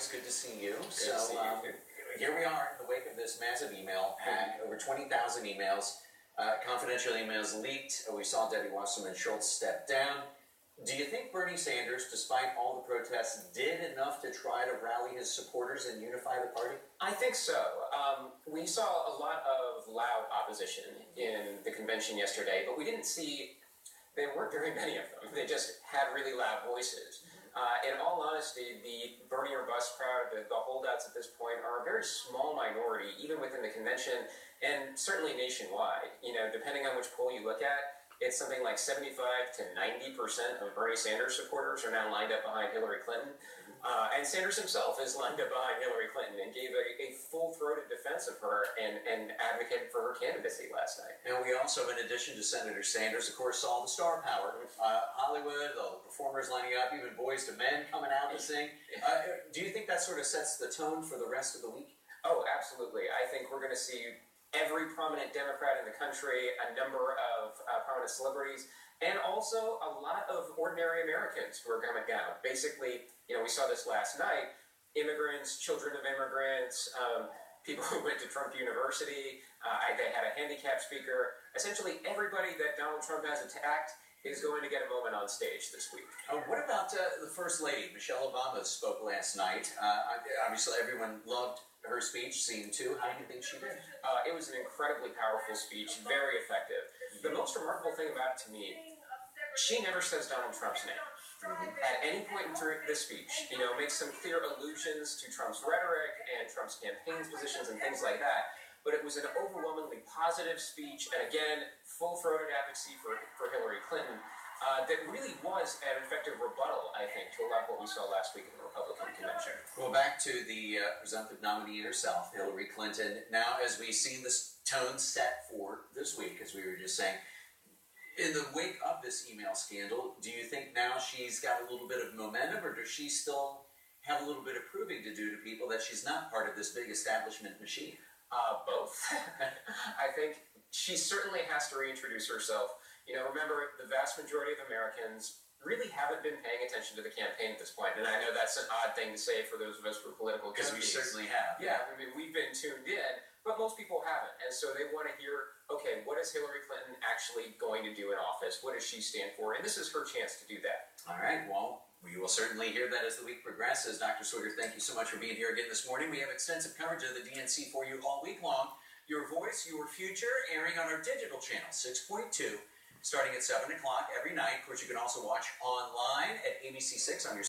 always good to see you. Good to see you. Here we are in the wake of this massive email hack, over 20,000 emails, confidential emails leaked. We saw Debbie Wasserman Schultz step down. Do you think Bernie Sanders, despite all the protests, did enough to try to rally his supporters and unify the party? I think so. We saw a lot of loud opposition in the convention yesterday, but we didn't see, there weren't very many of them. They just had really loud voices. In all honesty, the Bernie or bust crowd, the holdouts at this point, are a very small minority, even within the convention, and certainly nationwide. You know, depending on which poll you look at, it's something like 75 to 90% of Bernie Sanders supporters are now lined up behind Hillary Clinton. And Sanders himself is lined up behind Hillary Clinton and gave a full-throated defense of her and advocated for her candidacy last night. And we also, in addition to Senator Sanders, of course, saw the star power. Hollywood, all the performers lining up, even Boys to Men coming out to sing. Do you think that sort of sets the tone for the rest of the week? Oh, absolutely. I think we're going to see every prominent Democrat in the country, a number of prominent celebrities, and also a lot of ordinary Americans who are coming down. Basically, you know, we saw this last night, immigrants, children of immigrants, people who went to Trump University, they had a handicapped speaker. Essentially, everybody that Donald Trump has attacked is going to get a moment on stage this week. What about the First Lady? Michelle Obama spoke last night. Obviously, everyone loved her speech, scene 2. How do you think she did? It was an incredibly powerful speech, very effective. The most remarkable thing about it to me, she never says Donald Trump's name. At any point through this speech, you know, makes some clear allusions to Trump's rhetoric and Trump's campaign positions and things like that. But it was an overwhelmingly positive speech, and again, full-throated advocacy for Hillary Clinton. That really was an effective rebuttal, I think, to a lot of what we saw last week in the Republican convention. Well, back to the presumptive nominee herself, Hillary Clinton. Now, as we've seen this tone set for this week, as we were just saying, in the wake of this email scandal, do you think now she's got a little bit of momentum, or does she still have a little bit of proving to do to people that she's not part of this big establishment machine? Both. I think she certainly has to reintroduce herself. You know, remember, the vast majority of Americans really haven't been paying attention to the campaign at this point. And I know that's an odd thing to say for those of us who are political Because we certainly have. Yeah, I mean, we've been tuned in, but most people haven't. And so they want to hear, okay, what is Hillary Clinton actually going to do in office? What does she stand for? And this is her chance to do that. All right, well, we will certainly hear that as the week progresses. Dr. Swigger, thank you so much for being here again this morning. We have extensive coverage of the DNC for you all week long. Your voice, your future, airing on our digital channel, 6.2. Starting at 7 o'clock every night. Of course, you can also watch online at ABC6 on your